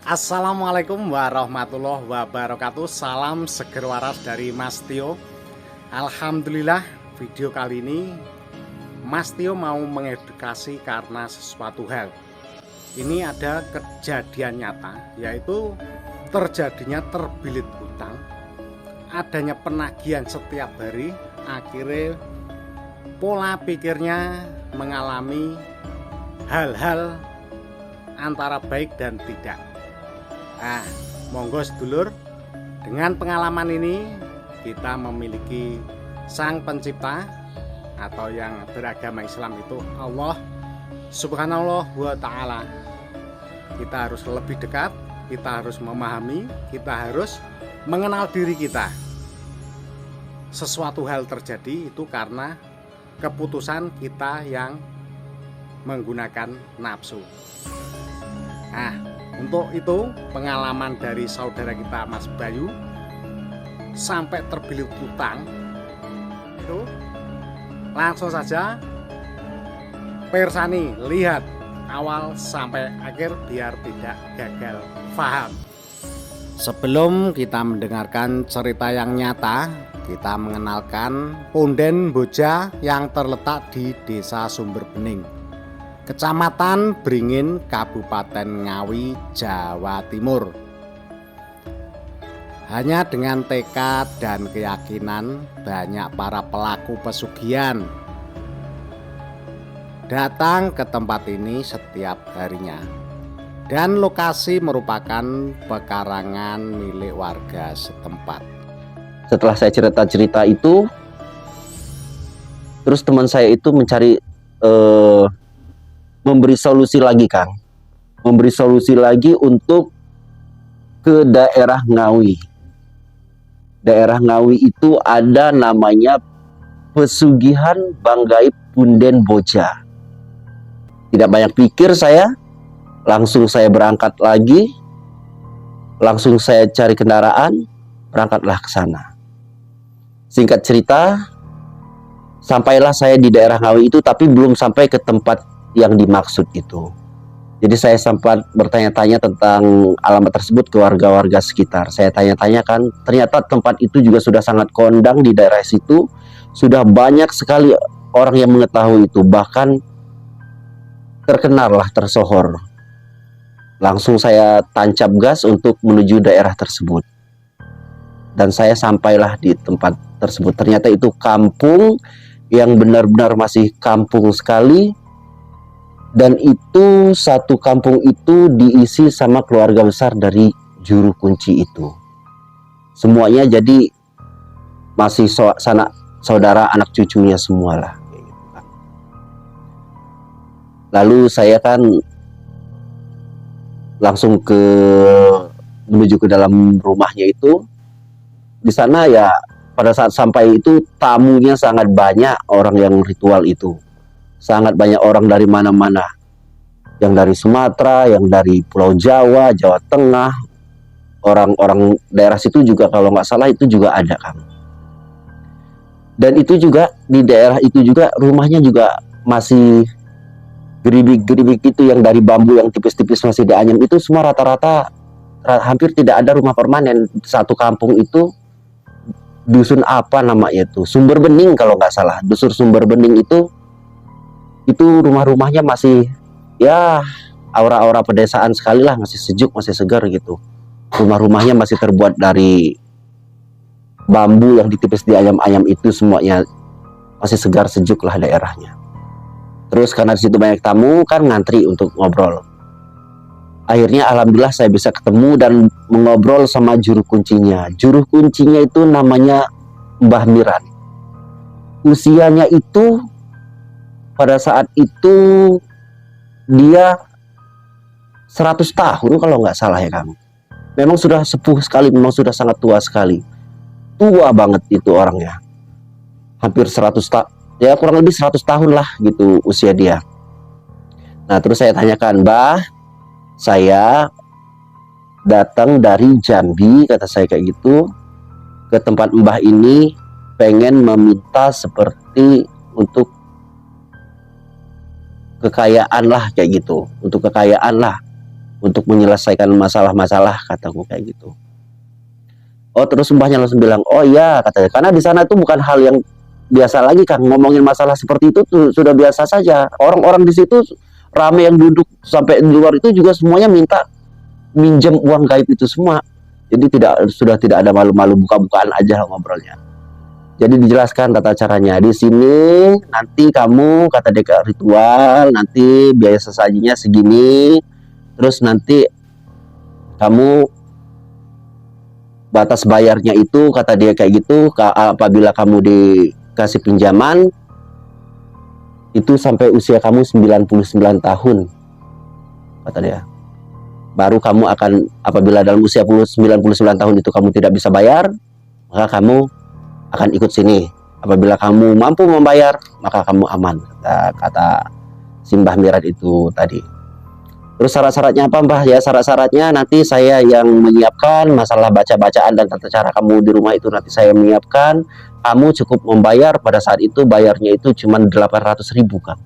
Assalamualaikum warahmatullahi wabarakatuh. Salam seger waras dari Mas Tio. Alhamdulillah, video kali ini Mas Tio mau mengedukasi karena sesuatu hal. Ini ada kejadian nyata, yaitu terjadinya terbilit hutang, adanya penagihan setiap hari. Akhirnya pola pikirnya mengalami hal-hal antara baik dan tidak. Nah, monggo sedulur, dengan pengalaman ini kita memiliki sang pencipta atau yang beragama Islam itu Allah Subhanallah wa ta'ala. Kita harus lebih dekat, kita harus memahami, kita harus mengenal diri kita. Sesuatu hal terjadi itu karena keputusan kita yang menggunakan nafsu. Nah, untuk itu pengalaman dari saudara kita Mas Bayu sampai terbilit hutang itu, langsung saja persani lihat awal sampai akhir biar tidak gagal paham. Sebelum kita mendengarkan cerita yang nyata, kita mengenalkan Punden Boja yang terletak di Desa Sumberbening, Kecamatan Beringin, Kabupaten Ngawi, Jawa Timur. Hanya dengan tekad dan keyakinan, banyak para pelaku pesugihan datang ke tempat ini setiap harinya. Dan lokasi merupakan pekarangan milik warga setempat. Setelah saya cerita-cerita itu, terus teman saya itu mencari memberi solusi lagi, Kang. Memberi solusi lagi untuk ke daerah Ngawi. Daerah Ngawi itu ada namanya Pesugihan Banggai Punden Boja. Tidak banyak pikir saya, langsung saya berangkat lagi. Langsung saya cari kendaraan, berangkatlah ke sana. Singkat cerita, sampailah saya di daerah Ngawi itu, tapi belum sampai ke tempat yang dimaksud itu. Jadi saya sempat bertanya-tanya tentang alamat tersebut ke warga-warga sekitar. Saya tanya-tanyakan, ternyata tempat itu juga sudah sangat kondang di daerah situ. Sudah banyak sekali orang yang mengetahui itu, bahkan terkenal lah, tersohor. Langsung saya tancap gas untuk menuju daerah tersebut. Dan saya sampailah di tempat tersebut. Ternyata itu kampung yang benar-benar masih kampung sekali. Dan itu satu kampung itu diisi sama keluarga besar dari juru kunci itu. Semuanya jadi masih saudara anak cucunya semualah. Lalu saya kan langsung menuju ke dalam rumahnya itu. Di sana ya pada saat sampai itu tamunya sangat banyak, orang yang ritual itu. Sangat banyak orang dari mana-mana. Yang dari Sumatera, yang dari Pulau Jawa, Jawa Tengah. Orang-orang daerah situ juga kalau nggak salah itu juga ada, Kang. Dan itu juga di daerah itu juga rumahnya juga masih geribik-geribik itu yang dari bambu yang tipis-tipis masih dianyam itu semua rata-rata hampir tidak ada rumah permanen. Satu kampung itu dusun apa namanya itu, Sumberbening kalau nggak salah, dusun Sumberbening itu rumah-rumahnya masih ya aura-aura pedesaan sekali lah, masih sejuk, masih segar gitu. Rumah-rumahnya masih terbuat dari bambu yang ditipis di ayam-ayam itu, semuanya masih segar sejuk lah daerahnya. Terus karena di situ banyak tamu kan ngantri untuk ngobrol. Akhirnya alhamdulillah saya bisa ketemu dan mengobrol sama juru kuncinya. Juru kuncinya itu namanya Mbah Miran. Usianya itu pada saat itu dia 100 tahun kalau nggak salah ya, Kang. Memang sudah sepuh sekali, memang sudah sangat tua sekali. Tua banget itu orangnya. Hampir 100 tahun, ya kurang lebih 100 tahun lah gitu usia dia. Nah terus saya tanyakan, Mbah, saya datang dari Jambi, kata saya kayak gitu, ke tempat Mbah ini pengen meminta seperti untuk kekayaan lah kayak gitu, untuk kekayaan lah. untuk menyelesaikan masalah-masalah, kataku kayak gitu. Oh, terus mbahnya langsung bilang, oh iya, katanya, karena di sana itu bukan hal yang biasa lagi kan, ngomongin masalah seperti itu tuh sudah biasa saja. Orang-orang di situ rame yang duduk sampai di luar itu juga semuanya minta minjem uang gaib itu semua. Jadi sudah tidak ada malu-malu, buka-bukaan aja ngobrolnya. Jadi dijelaskan tata caranya. Di sini nanti kamu, kata dia, ritual, nanti biaya sesajinya segini, terus nanti kamu batas bayarnya itu, kata dia kayak gitu, apabila kamu dikasih pinjaman itu sampai usia kamu 99 tahun, kata dia. Baru kamu akan, apabila dalam usia 99 tahun itu kamu tidak bisa bayar, maka kamu akan ikut sini. Apabila kamu mampu membayar, maka kamu aman, kata Simbah Mirat itu tadi. Terus syarat-syaratnya apa, Mbah? Ya, syarat-syaratnya nanti saya yang menyiapkan, masalah baca-bacaan dan tata cara kamu di rumah itu nanti saya menyiapkan. Kamu cukup membayar, pada saat itu bayarnya itu cuma 800.000, Kang.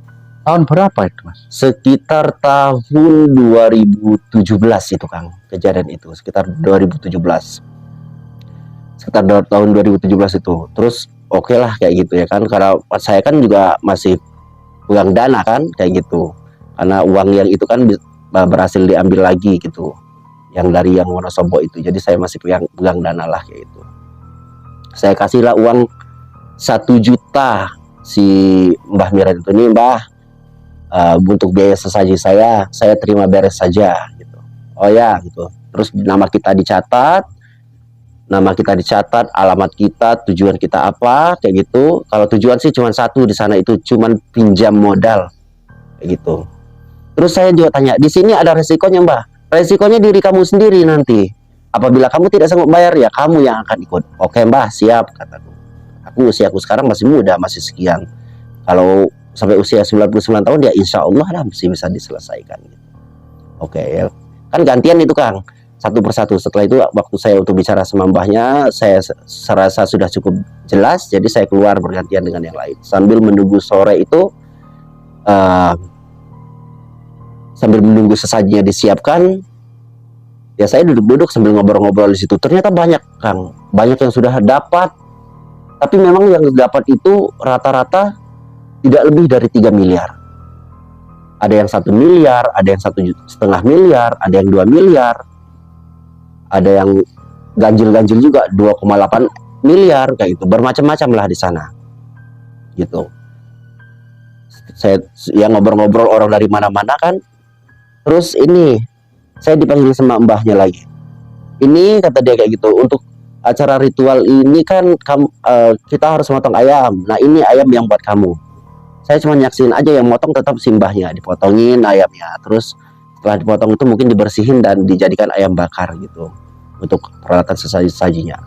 Tahun berapa itu, Mas? Sekitar tahun 2017 itu, Kang, kejadian itu, sekitar 2017. Sekitar tahun 2017 itu. Terus oke lah kayak gitu ya kan, karena saya kan juga masih pegang dana kan, kayak gitu. Karena uang yang itu kan berhasil diambil lagi gitu, yang dari yang Wonosobo itu. Jadi saya masih pegang dana lah kayak gitu. Saya kasihlah uang 1 juta si Mbah Mirat itu, nih Mbah, untuk biaya sesaji saya terima beres saja gitu. Oh ya gitu. Terus nama kita dicatat, alamat kita, tujuan kita apa, kayak gitu. Kalau tujuan sih cuma satu di sana, itu cuma pinjam modal kayak gitu. Terus saya juga tanya, di sini ada resikonya, Mbah? Resikonya diri kamu sendiri nanti. Apabila kamu tidak sanggup bayar, ya kamu yang akan ikut. Oke, Mbah, siap, kataku. Usiaku sekarang masih muda, masih sekian. Kalau sampai usia 99 tahun, ya insya Allah lah masih bisa diselesaikan. Oke, ya. Kan gantian itu, Kang, satu persatu. Setelah itu waktu saya untuk bicara sama mbahnya, saya serasa sudah cukup jelas, jadi saya keluar bergantian dengan yang lain. Sambil menunggu sore itu, sambil menunggu sesajinya disiapkan, ya saya duduk-duduk sambil ngobrol-ngobrol di situ. Ternyata banyak, Kang, banyak yang sudah dapat. Tapi memang yang dapat itu rata-rata tidak lebih dari 3 miliar. Ada yang 1 miliar, ada yang 1,5 miliar, ada yang 2 miliar, ada yang ganjil-ganjil juga 2,8 miliar kayak gitu. Bermacam-macam lah di sana. Gitu. Saya yang ngobrol-ngobrol orang dari mana-mana kan. Terus ini saya dipanggil sama mbahnya lagi. Ini kata dia kayak gitu, untuk acara ritual ini kan kita harus motong ayam. Nah, ini ayam yang buat kamu. Saya cuma nyaksiin aja, yang motong tetap simbahnya, dipotongin ayamnya. Terus setelah dipotong itu mungkin dibersihin dan dijadikan ayam bakar gitu untuk peralatan sesajinya.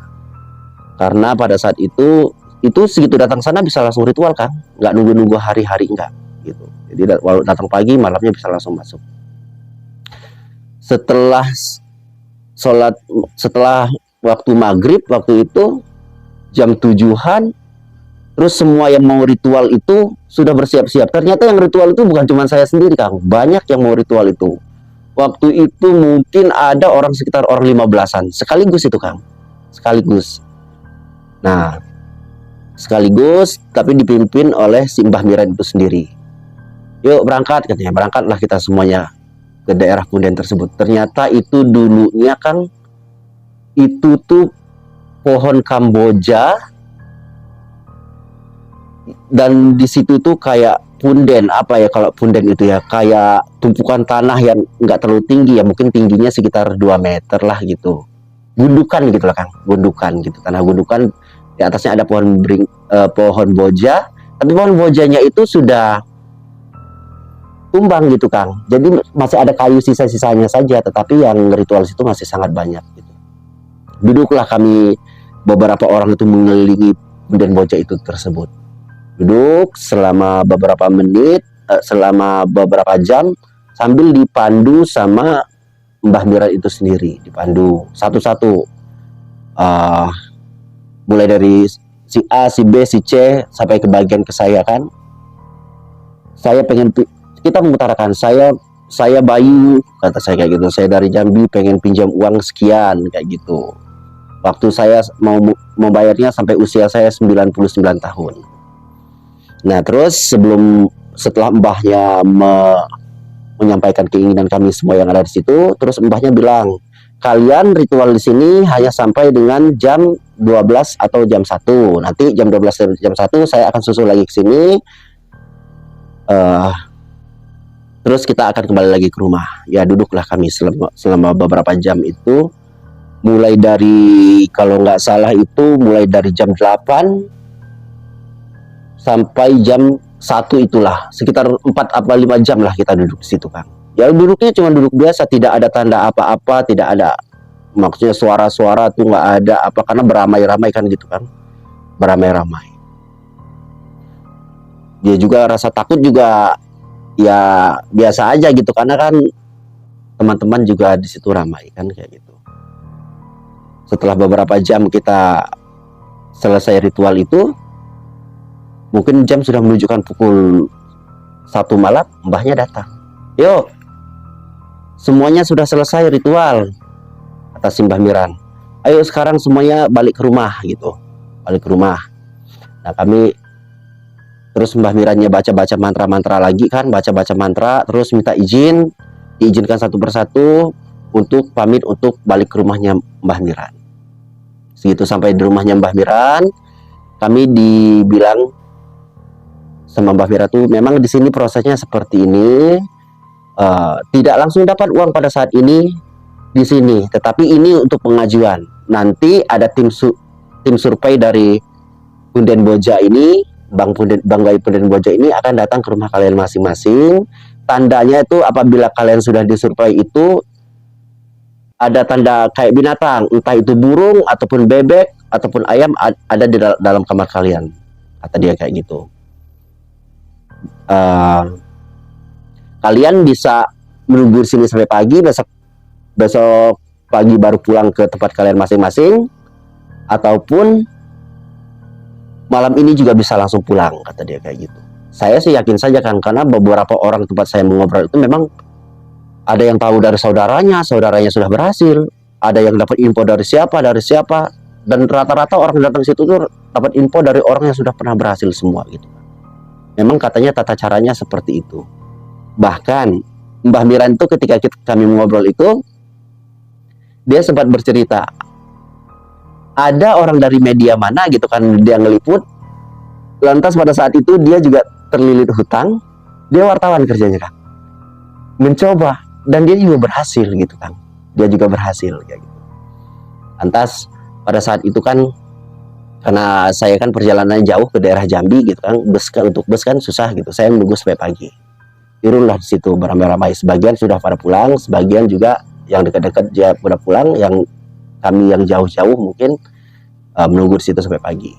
Karena pada saat itu segitu datang sana bisa langsung ritual kan, nggak nunggu-nunggu hari-hari, enggak gitu. Jadi walau datang pagi, malamnya bisa langsung masuk. Setelah waktu maghrib, waktu itu jam 7-an, terus semua yang mau ritual itu sudah bersiap-siap. Ternyata yang ritual itu bukan cuma saya sendiri, Kang. Banyak yang mau ritual itu. Waktu itu mungkin ada orang sekitar orang 15-an. Sekaligus itu, Kang. Sekaligus. Nah, sekaligus tapi dipimpin oleh Simbah Mirat itu sendiri. Yuk berangkat, katanya. Berangkatlah kita semuanya ke daerah Punden tersebut. Ternyata itu dulunya, Kang, itu tuh pohon Kamboja. Dan di situ tuh kayak punden, apa ya kalau punden itu ya, kayak tumpukan tanah yang nggak terlalu tinggi ya, mungkin tingginya sekitar 2 meter lah gitu. Gundukan gitu lah, Kang, gundukan gitu, tanah gundukan. Di atasnya ada pohon boja, tapi pohon bojanya itu sudah tumbang gitu, Kang. Jadi masih ada kayu sisa-sisanya saja, tetapi yang ritual situ masih sangat banyak gitu. Duduklah kami, beberapa orang itu mengelilingi punden boja itu tersebut. Duduk selama beberapa menit, selama beberapa jam, sambil dipandu sama Mbah Mirat itu sendiri. Dipandu satu-satu, mulai dari si A, si B, si C, sampai ke bagian ke saya kan. Kita mengutarakan, saya saya Bayu, kata saya kayak gitu, saya dari Jambi pengen pinjam uang sekian kayak gitu. Waktu saya mau membayarnya sampai usia saya 99 tahun. Nah terus setelah mbahnya menyampaikan keinginan kami semua yang ada di situ, terus mbahnya bilang, kalian ritual di sini hanya sampai dengan jam 12 atau jam 1. Nanti jam 12 jam 1 saya akan susul lagi ke sini. Terus kita akan kembali lagi ke rumah. Ya duduklah kami selama beberapa jam itu. Mulai dari, kalau nggak salah itu mulai dari jam 8 sampai jam 1 itulah. Sekitar 4 apa 5 jam lah kita duduk di situ, Kang. Ya duduknya cuma duduk biasa, tidak ada tanda apa-apa, tidak ada maksudnya suara-suara tuh nggak ada apa, karena beramai-ramai kan gitu kan. Beramai-ramai. Dia juga rasa takut juga ya biasa aja gitu, karena kan teman-teman juga di situ ramai kan kayak gitu. Setelah beberapa jam kita selesai ritual itu, mungkin jam sudah menunjukkan pukul 1 malam, mbahnya datang. Yuk, semuanya sudah selesai ritual, kata si Mbah Miran. Ayo sekarang semuanya balik ke rumah gitu, balik ke rumah. Nah kami terus Mbah Mirannya baca-baca mantra-mantra lagi kan, baca-baca mantra, terus minta izin, diizinkan satu persatu untuk pamit untuk balik ke rumahnya Mbah Miran. Segitu sampai di rumahnya Mbah Miran, kami dibilang sama Mbah Miran tuh, memang di sini prosesnya seperti ini, tidak langsung dapat uang pada saat ini di sini, tetapi ini untuk pengajuan. Nanti ada tim survei dari Punden Boja ini, Bang Gaib Punden Boja ini akan datang ke rumah kalian masing-masing. Tandanya itu apabila kalian sudah disurvei itu ada tanda kayak binatang, entah itu burung ataupun bebek ataupun ayam ada di dalam kamar kalian, kata dia kayak gitu. Kalian bisa menunggu di sini sampai pagi, besok pagi baru pulang ke tempat kalian masing-masing, ataupun malam ini juga bisa langsung pulang, kata dia kayak gitu. Saya sih yakin saja kan, karena beberapa orang tempat saya mengobrol itu memang ada yang tahu dari saudaranya sudah berhasil, ada yang dapat info dari siapa, dan rata-rata orang datang situ tuh dapat info dari orang yang sudah pernah berhasil semua gitu. Memang katanya tata caranya seperti itu. Bahkan Mbah Miran itu ketika kami mengobrol itu, dia sempat bercerita, ada orang dari media mana gitu kan, dia ngeliput, lantas pada saat itu dia juga terlilit hutang, dia wartawan kerjanya kan, mencoba, dan dia juga berhasil gitu kan, dia juga berhasil kayak gitu. Lantas pada saat itu kan, karena saya kan perjalanannya jauh ke daerah Jambi gitu kan, untuk bus kan susah gitu, saya menunggu sampai pagi. Turunlah di situ beramai-ramai, sebagian sudah pada pulang, sebagian juga yang dekat-dekat dia pada pulang, yang kami yang jauh-jauh mungkin menunggu di situ sampai pagi.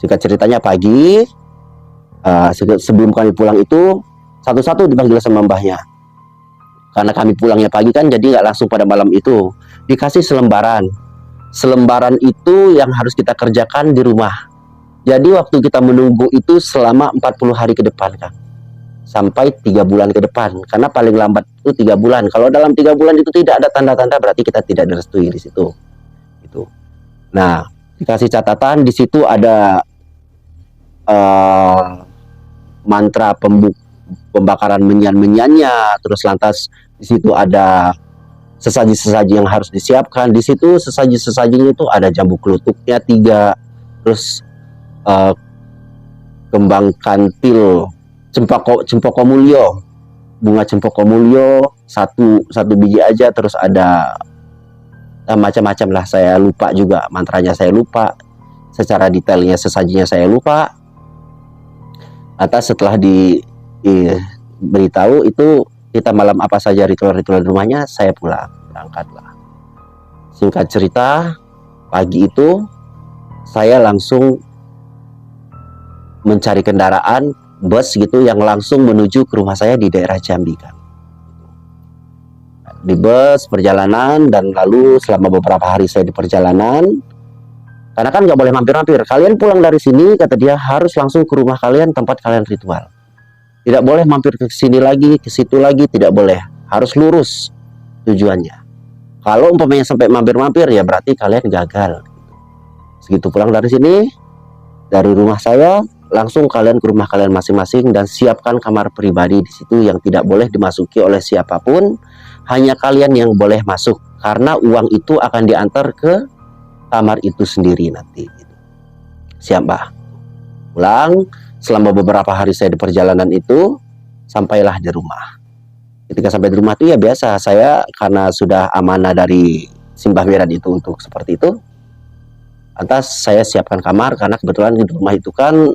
Singkat ceritanya pagi, sebelum kami pulang itu satu-satu dipanggil sama mbahnya. Karena kami pulangnya pagi kan, jadi nggak langsung pada malam itu. Dikasih selembaran. Selembaran itu yang harus kita kerjakan di rumah. Jadi waktu kita menunggu itu selama 40 hari ke depan, Kang. Sampai 3 bulan ke depan. Karena paling lambat itu 3 bulan. Kalau dalam 3 bulan itu tidak ada tanda-tanda, berarti kita tidak direstui di situ. Itu. Nah, dikasih catatan di situ ada mantra pembakaran menyan-menyannya, terus lantas di situ ada sesaji-sesaji yang harus disiapkan. Di situ sesaji-sesajinya itu ada jambu kelutuknya 3, terus kembang kantil, cempoko mulyo, bunga cempoko mulyo satu biji aja, terus ada macam-macam lah, saya lupa juga mantranya, saya lupa secara detailnya, sesajinya saya lupa. Atas setelah diberitahu itu kita malam apa saja ritual-ritual rumahnya, saya pulang, berangkatlah. Singkat cerita, pagi itu saya langsung mencari kendaraan bus gitu yang langsung menuju ke rumah saya di daerah Jambi kan. Di bus perjalanan, dan lalu selama beberapa hari saya di perjalanan, karena kan nggak boleh mampir-mampir. Kalian pulang dari sini, kata dia, harus langsung ke rumah kalian, tempat kalian ritual. Tidak boleh mampir ke sini lagi, ke situ lagi, tidak boleh. harus lurus tujuannya. Kalau umpamanya sampai mampir-mampir ya berarti kalian gagal. Segitu pulang dari sini, dari rumah saya, langsung kalian ke rumah kalian masing-masing dan siapkan kamar pribadi di situ yang tidak boleh dimasuki oleh siapapun, hanya kalian yang boleh masuk karena uang itu akan diantar ke kamar itu sendiri nanti. Siap, Mbah? Pulang, selama beberapa hari saya di perjalanan itu, sampailah di rumah. Ketika sampai di rumah itu ya biasa, saya karena sudah amanah dari Simbah Medan itu untuk seperti itu, lantas saya siapkan kamar karena kebetulan di rumah itu kan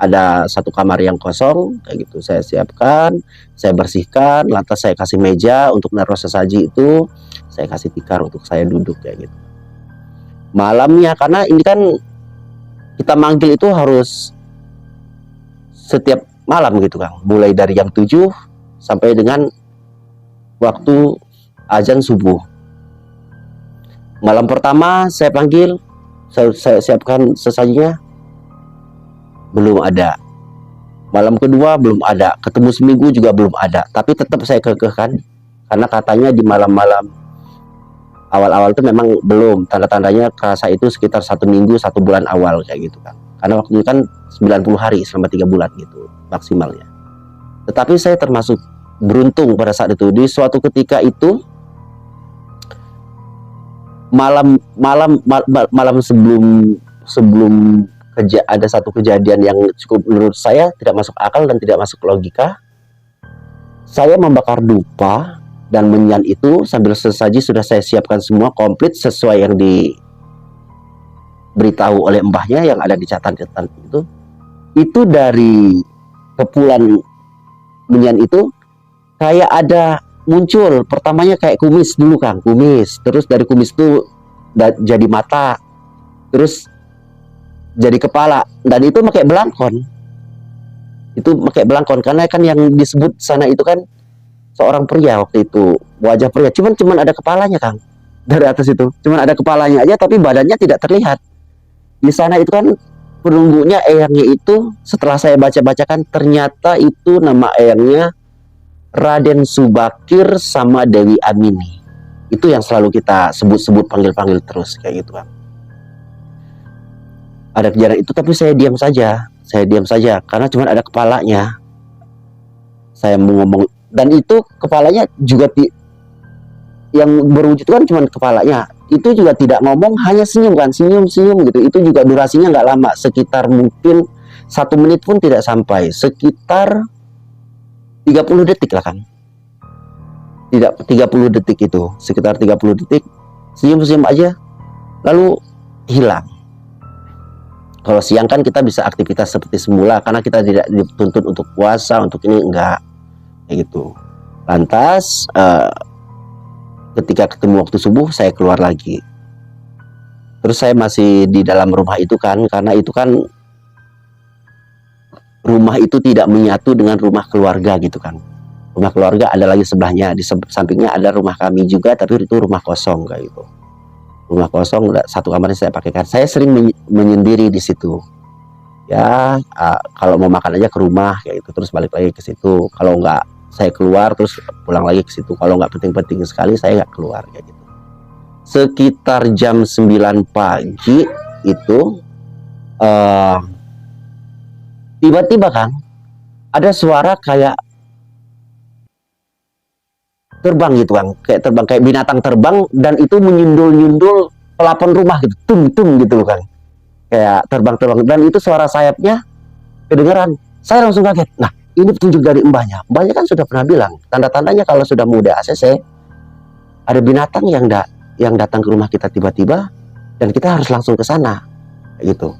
ada satu kamar yang kosong kayak gitu. Saya siapkan, saya bersihkan, lantas saya kasih meja untuk naruh sesaji itu, saya kasih tikar untuk saya duduk kayak gitu. Malamnya karena ini kan kita manggil itu harus setiap malam gitu Kang, mulai dari jam 7 sampai dengan waktu azan subuh. Malam pertama saya panggil, saya siapkan sesajinya, belum ada. Malam kedua belum ada, ketemu seminggu juga belum ada, tapi tetap saya kekehkan karena katanya di malam-malam awal-awal itu memang belum, tanda-tandanya kerasa itu sekitar 1 minggu 1 bulan awal kayak gitu kan, karena waktu itu kan 90 hari selama 3 bulan gitu maksimalnya. Tetapi saya termasuk beruntung pada saat itu. Di suatu ketika itu malam sebelum ada satu kejadian yang cukup menurut saya tidak masuk akal dan tidak masuk logika. Saya membakar dupa dan menyan itu sambil sesaji sudah saya siapkan semua komplit sesuai yang diberitahu oleh mbahnya yang ada di catatan itu. Itu dari kepulan menyan itu kayak ada muncul, pertamanya kayak kumis dulu Kang, kumis, terus dari kumis itu jadi mata, terus jadi kepala, dan itu pakai belangkon. Itu pakai belangkon karena kan yang disebut sana itu kan seorang pria waktu itu, wajah pria, cuman ada kepalanya Kang. Dari atas itu cuman ada kepalanya aja tapi badannya tidak terlihat. Di sana itu kan penunggunya eyangnya itu, setelah saya baca-bacakan ternyata itu nama eyangnya Raden Subakir sama Dewi Amini. Itu yang selalu kita sebut-sebut, panggil-panggil terus kayak gitu Kang. Ada kejadian itu tapi saya diam saja karena cuma ada kepalanya. Saya mau ngomong, dan itu kepalanya juga yang berwujud kan cuma kepalanya, itu juga tidak ngomong, hanya senyum kan, senyum gitu. Itu juga durasinya nggak lama, sekitar mungkin 1 menit pun tidak sampai, sekitar 30 detik lah kan. Tidak 30 detik itu, sekitar 30 detik senyum aja lalu hilang. Kalau siang kan kita bisa aktivitas seperti semula karena kita tidak dituntut untuk puasa, untuk ini enggak kayak gitu. Lantas ketika ketemu waktu subuh saya keluar lagi. Terus saya masih di dalam rumah itu kan, karena itu kan rumah itu tidak menyatu dengan rumah keluarga gitu kan. Rumah keluarga ada lagi sebelahnya, di sampingnya ada rumah kami juga, tapi itu rumah kosong kayak gitu. Rumah kosong, satu kamar saya pakaikan. Saya sering menyendiri di situ. Ya, kalau mau makan aja ke rumah kayak gitu, terus balik lagi ke situ. Kalau enggak saya keluar terus pulang lagi ke situ. Kalau enggak penting-penting sekali saya enggak keluar kayak gitu. Sekitar jam 9 pagi itu tiba-tiba Kang ada suara kayak terbang gitu Kang, kayak terbang, kayak binatang terbang, dan itu menyundul-nyundul pelapon rumah gitu, tung gitu Kang, kayak terbang, dan itu suara sayapnya kedengaran. Saya langsung kaget. Nah, ini petunjuk dari mbahnya kan sudah pernah bilang tanda-tandanya kalau sudah muda ACC ada binatang yang datang ke rumah kita tiba-tiba dan kita harus langsung ke sana gitu.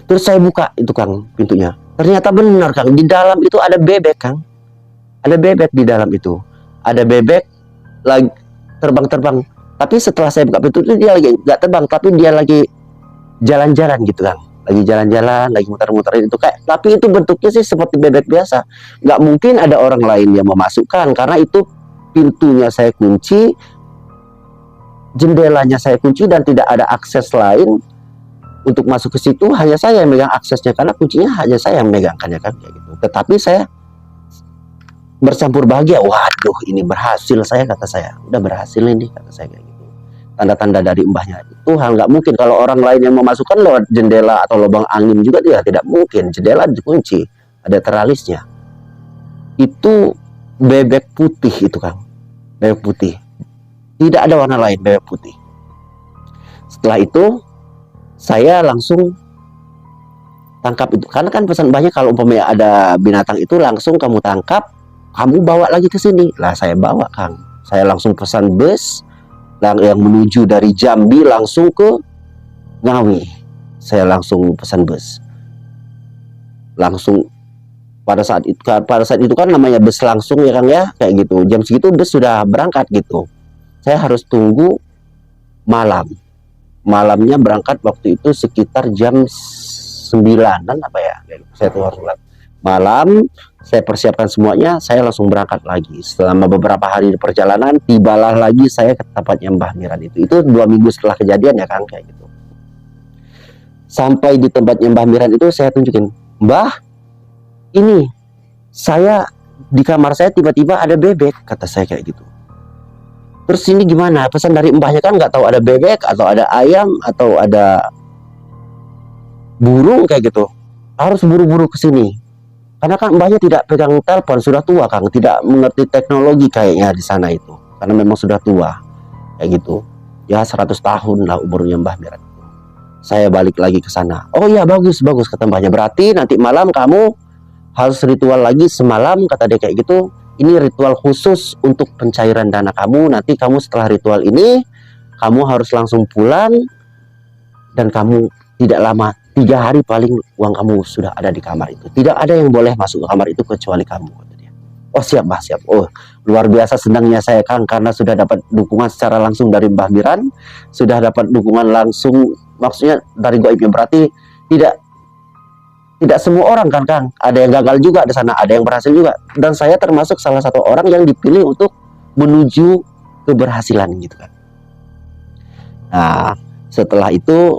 Terus saya buka itu Kang pintunya, ternyata benar Kang, di dalam itu ada bebek Kang, ada bebek di dalam itu, ada bebek lagi terbang. Tapi setelah saya buka pintu itu dia lagi nggak terbang, tapi dia lagi jalan-jalan gitu Kang, lagi jalan-jalan, lagi muter-muterin itu kayak, tapi itu bentuknya sih seperti bebek biasa. Nggak mungkin ada orang lain yang memasukkan karena itu pintunya saya kunci, jendelanya saya kunci, dan tidak ada akses lain untuk masuk ke situ. Hanya saya yang megang aksesnya karena kuncinya hanya saya yang megangkannya kan kayak gitu. Tetapi saya bercampur bahagia. Waduh, ini berhasil saya, kata saya. Udah berhasil ini, kata saya kayak gitu. Tanda-tanda dari mbahnya itu hal nggak mungkin. Kalau orang lain yang memasukkan lewat jendela atau lubang angin juga dia tidak mungkin. Jendela dikunci, ada teralisnya. Itu bebek putih itu, Kang. Bebek putih. Tidak ada warna lain, bebek putih. Setelah itu saya langsung tangkap itu. Karena kan pesan mbahnya kalau umpamanya ada binatang itu langsung kamu tangkap, kamu bawa lagi ke sini. Lah saya bawa, Kang. Saya langsung pesan bus yang menuju dari Jambi langsung ke Ngawi. Saya langsung pesan bus. Langsung pada saat itu kan namanya bus langsung ya, Kang ya, kayak gitu. Jam segitu bus sudah berangkat gitu. Saya harus tunggu malam. Malamnya berangkat waktu itu sekitar jam 9-an apa ya. Saya tuh harus malam, saya persiapkan semuanya, saya langsung berangkat lagi. Selama beberapa hari di perjalanan, tibalah lagi saya ke tempatnya Mbah Miran itu. Itu 2 minggu setelah kejadian ya, Kang, kayak gitu. Sampai di tempatnya Mbah Miran itu saya tunjukin, Mbah, ini saya di kamar saya tiba-tiba ada bebek, kata saya kayak gitu. Terus ini gimana? Pesan dari mbahnya kan nggak tahu ada bebek atau ada ayam atau ada burung kayak gitu. Harus buru-buru ke sini. Karena kan mbahnya tidak pegang telepon, sudah tua, Kang, tidak mengerti teknologi kayaknya di sana itu. Karena memang sudah tua. Kayak gitu. Ya 100 tahun lah umurnya Mbah Miran. Saya balik lagi ke sana. Oh iya, bagus kata mbahnya. Berarti nanti malam kamu harus ritual lagi semalam, kata dia kayak gitu. Ini ritual khusus untuk pencairan dana kamu. Nanti kamu setelah ritual ini, kamu harus langsung pulang. Dan kamu tidak lama, 3 hari paling uang kamu sudah ada di kamar itu. Tidak ada yang boleh masuk ke kamar itu kecuali kamu, kata dia. Oh siap, Mbah, siap. Oh, luar biasa senangnya saya, Kang, karena sudah dapat dukungan secara langsung dari Mbah Miran. Sudah dapat dukungan langsung, maksudnya dari gaibnya. Berarti tidak semua orang kan, Kang. Ada yang gagal juga di sana, ada yang berhasil juga. Dan saya termasuk salah satu orang yang dipilih untuk menuju keberhasilan gitu, kan. Nah, setelah itu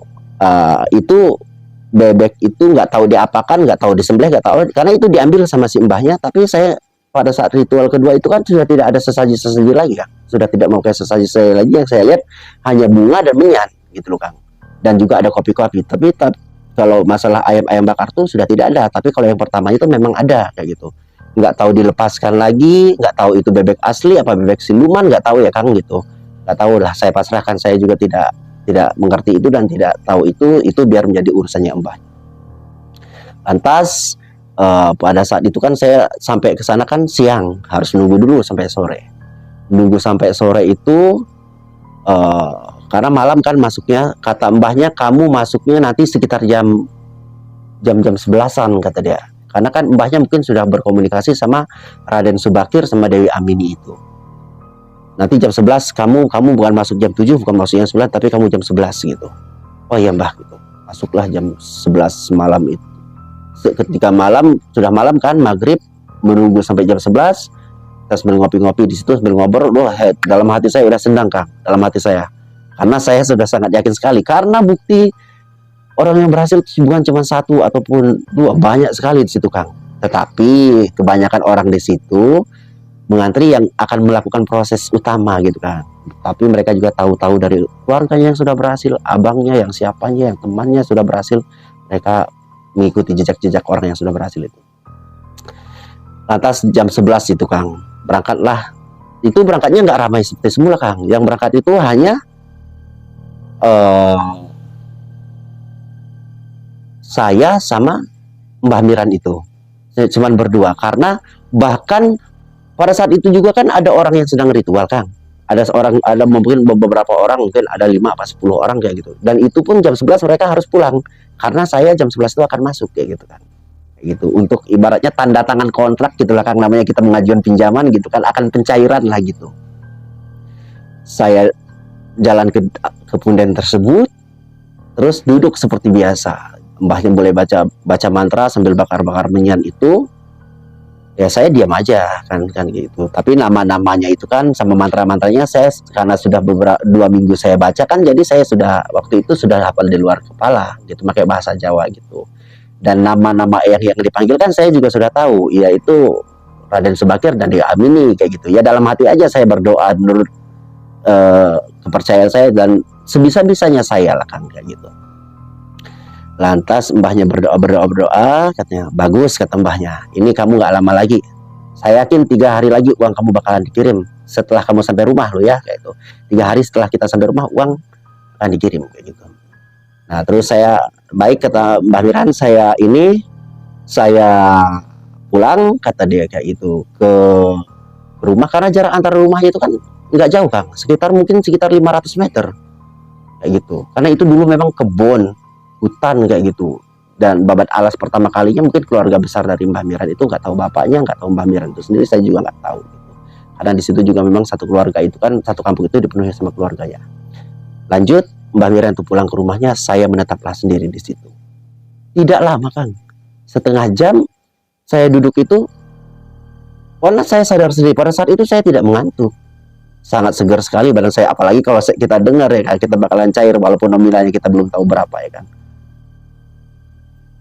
bebek itu nggak tahu diapakan, nggak tahu disembelih, nggak tahu, karena itu diambil sama si mbahnya. Tapi saya pada saat ritual kedua itu kan sudah tidak ada sesaji-sesaji lagi, Kang. Sudah tidak mau kayak sesaji-sesaji lagi. Yang saya lihat hanya bunga dan menyan gitu loh, Kang. Dan juga ada kopi-kopi. Tapi kalau masalah ayam-ayam bakar tuh sudah tidak ada. Tapi kalau yang pertama itu memang ada kayak gitu. Nggak tahu dilepaskan lagi, nggak tahu itu bebek asli apa bebek siluman, nggak tahu ya, Kang, gitu. Nggak tahu lah, saya pasrahkan. Saya juga tidak mengerti itu dan tidak tahu itu biar menjadi urusannya Mbah. Lantas pada saat itu kan saya sampai ke sana kan siang, harus nunggu dulu sampai sore. Nunggu sampai sore itu karena malam kan masuknya, kata mbahnya kamu masuknya nanti sekitar jam 11-an, kata dia. Karena kan mbahnya mungkin sudah berkomunikasi sama Raden Subakir sama Dewi Amini itu. Nanti jam 11 kamu bukan masuk jam 7, bukan masuk jam 9, tapi kamu jam 11 gitu. Oh iya, Mbah, gitu. Masuklah jam 11 malam itu. Ketika malam, sudah malam kan, maghrib, menunggu sampai jam 11, kita sambil ngopi-ngopi di situ, sambil ngobrol. Dalam hati saya udah senang, Kang, dalam hati saya. Karena saya sudah sangat yakin sekali. Karena bukti orang yang berhasil bukan cuma 1 ataupun 2, banyak sekali di situ, Kang. Tetapi kebanyakan orang di situ mengantri yang akan melakukan proses utama gitu, kan. Tapi mereka juga tahu-tahu dari keluarganya yang sudah berhasil, abangnya, yang siapanya, yang temannya sudah berhasil. Mereka mengikuti jejak-jejak orang yang sudah berhasil itu. Lantas jam 11 itu, Kang, berangkatlah. Itu berangkatnya nggak ramai seperti semula, Kang. Yang berangkat itu hanya saya sama Mbah Miran itu. Cuman berdua. Karena bahkan pada saat itu juga kan ada orang yang sedang ritual, Kang. Ada mungkin beberapa orang, mungkin ada 5 apa 10 orang kayak gitu. Dan itu pun jam 11 mereka harus pulang. Karena saya jam 11 itu akan masuk kayak gitu, kan. Kayak gitu. Untuk ibaratnya tanda tangan kontrak gitulah, Kang, namanya kita mengajukan pinjaman gitu kan, akan pencairan lah gitu. Saya jalan ke punden tersebut, terus duduk seperti biasa. Mbahnya boleh baca mantra sambil bakar-bakar menyan itu. Ya saya diam aja kan gitu. Tapi nama-namanya itu kan sama mantra-mantranya saya karena sudah 2 minggu saya baca kan, jadi saya sudah waktu itu sudah hafal di luar kepala gitu, pakai bahasa Jawa gitu. Dan nama-nama yang dipanggil kan saya juga sudah tahu, yaitu Raden Subakir dan diamini kayak gitu. Ya dalam hati aja saya berdoa menurut kepercayaan saya dan sebisa-bisanya saya lah Kang kayak gitu. Lantas mbahnya berdoa, katanya bagus kata mbahnya. Ini kamu nggak lama lagi. Saya yakin 3 hari lagi uang kamu bakalan dikirim setelah kamu sampai rumah lo ya kayak itu. 3 hari setelah kita sampai rumah uang akan dikirim kayak gitu. Nah terus saya baik kata Mbah Miran, saya pulang kata dia kayak gitu ke rumah karena jarak antara rumahnya itu kan nggak jauh Kang, sekitar 500 meter kayak gitu. Karena itu dulu memang kebun, hutan kayak gitu. Dan babat alas pertama kalinya mungkin keluarga besar dari Mbah Miran itu nggak tahu bapaknya, nggak tahu Mbah Miran itu sendiri, saya juga nggak tahu. Gitu. Karena di situ juga memang satu keluarga itu kan satu kampung itu dipenuhi sama keluarganya. Lanjut Mbah Miran itu pulang ke rumahnya, saya menetaplah sendiri di situ. Tidak lama Kang, setengah jam saya duduk itu, karena saya sadar sendiri pada saat itu saya tidak mengantuk. Sangat segar sekali badan saya, apalagi kalau kita dengar ya kan, kita bakalan cair walaupun nominalnya kita belum tahu berapa ya kan.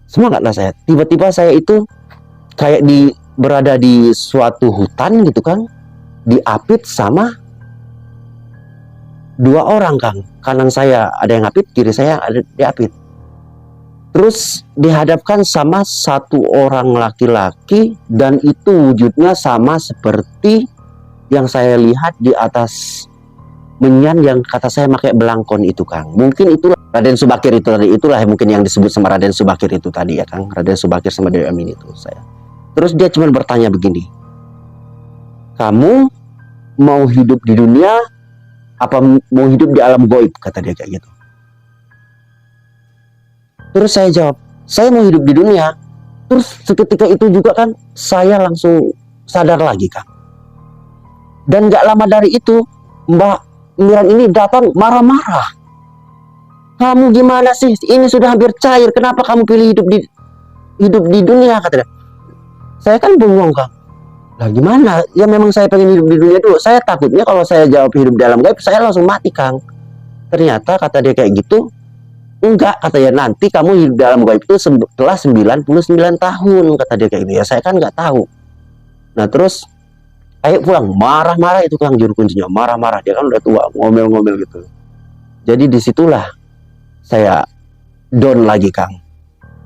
Semangatlah saya. Tiba-tiba saya itu kayak berada di suatu hutan gitu kan, diapit sama 2 orang Kang. Kanan saya ada yang apit, kiri saya ada diapit. Terus dihadapkan sama 1 orang laki-laki dan itu wujudnya sama seperti yang saya lihat di atas menyan yang kata saya pakai belangkon itu Kang. Mungkin itulah Raden Subakir itu tadi, itulah mungkin yang disebut sama Raden Subakir itu tadi ya Kang. Raden Subakir sama Dewi Amin itu saya. Terus dia cuma bertanya begini, kamu mau hidup di dunia apa mau hidup di alam goib, kata dia kayak gitu. Terus saya jawab, saya mau hidup di dunia. Terus seketika itu juga kan saya langsung sadar lagi Kang. Dan gak lama dari itu Mbak Miran ini datang marah-marah. Kamu gimana sih? Ini sudah hampir cair. Kenapa kamu pilih hidup di dunia? Kata dia. Saya kan bengong Kang. Lah gimana? Ya memang saya pengen hidup di dunia dulu. Saya takutnya kalau saya jawab hidup di alam gaib, saya langsung mati Kang. Ternyata kata dia kayak gitu. Enggak, katanya nanti kamu hidup di alam gaib itu setelah 99 tahun. Kata dia kayak gitu. Ya saya kan nggak tahu. Nah terus ayo pulang, marah-marah itu Kang juru kuncinya, marah-marah, dia kan udah tua, ngomel-ngomel gitu. Jadi disitulah saya down lagi Kang.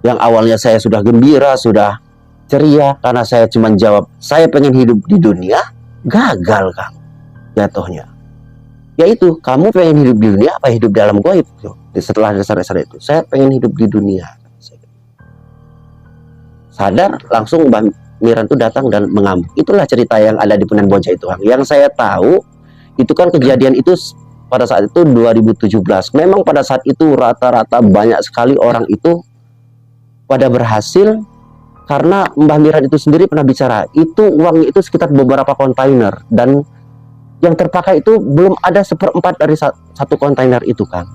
Yang awalnya saya sudah gembira, sudah ceria, karena saya cuma jawab, saya pengen hidup di dunia, gagal Kang jatuhnya. Yaitu, kamu pengen hidup di dunia apa hidup di alam gaib? Setelah dasar-dasar itu, saya pengen hidup di dunia. Sadar, langsung Mbak Miran itu datang dan mengamuk. Itulah cerita yang ada di Punden Boja itu Kang. Yang saya tahu itu kan kejadian itu pada saat itu 2017. Memang pada saat itu rata-rata banyak sekali orang itu pada berhasil karena Mbah Miran itu sendiri pernah bicara. Itu uangnya itu sekitar beberapa kontainer dan yang terpakai itu belum ada 1/4 dari 1 kontainer itu Kang.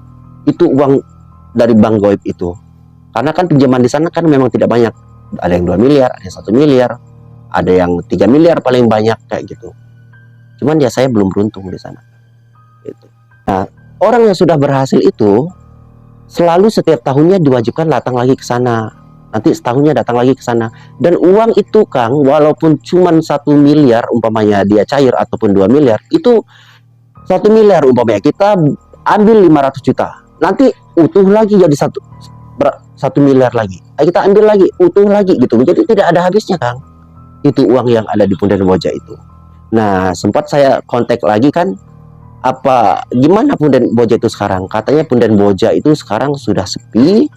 Itu uang dari bank goib itu. Karena kan pinjaman di sana kan memang tidak banyak. Ada yang 2 miliar, ada yang 1 miliar, ada yang 3 miliar paling banyak kayak gitu. Cuman ya saya belum beruntung di sana. Gitu. Nah, orang yang sudah berhasil itu selalu setiap tahunnya diwajibkan datang lagi ke sana. Nanti setahunnya datang lagi ke sana. Dan uang itu Kang, walaupun cuman 1 miliar umpamanya dia cair ataupun 2 miliar, itu 1 miliar umpamanya kita ambil 500 juta. Nanti utuh lagi jadi 1 miliar lagi. Kita ambil lagi, utuh lagi gitu. Jadi tidak ada habisnya Kang. Itu uang yang ada di Punden Boja itu. Nah, sempat saya kontak lagi kan, gimana Punden Boja itu sekarang? Katanya Punden Boja itu sekarang sudah sepi,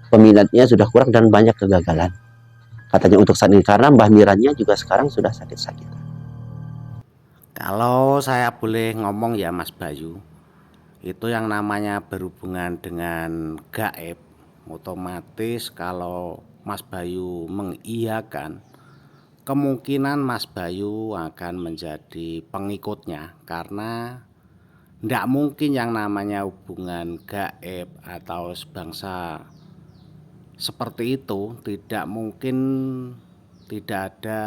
peminatnya sudah kurang dan banyak kegagalan. Katanya untuk saat ini karena Mbah Mirannya juga sekarang sudah sakit-sakit. Kalau saya boleh ngomong ya Mas Bayu, itu yang namanya berhubungan dengan gaib, otomatis kalau Mas Bayu mengiyakan, kemungkinan Mas Bayu akan menjadi pengikutnya karena tidak mungkin yang namanya hubungan gaib atau sebangsa seperti itu, tidak mungkin tidak ada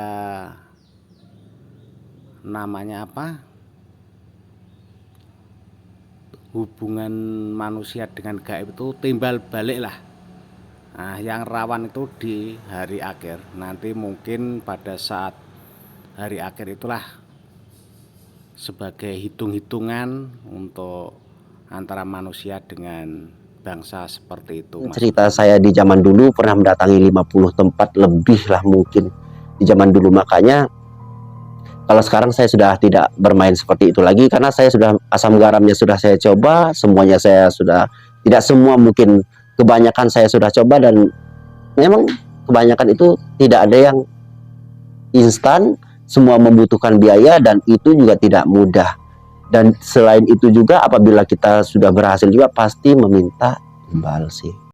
namanya hubungan manusia dengan gaib itu timbal balik lah. Nah, yang rawan itu di hari akhir. Nanti mungkin pada saat hari akhir itulah sebagai hitung-hitungan untuk antara manusia dengan bangsa seperti itu, Mas. Cerita saya di zaman dulu pernah mendatangi 50 tempat lebih lah mungkin di zaman dulu. Makanya kalau sekarang saya sudah tidak bermain seperti itu lagi, karena saya sudah asam garamnya sudah saya coba, semuanya saya sudah, tidak semua mungkin, kebanyakan saya sudah coba, dan memang kebanyakan itu tidak ada yang instan, semua membutuhkan biaya dan itu juga tidak mudah. Dan selain itu juga apabila kita sudah berhasil juga pasti meminta imbal sih.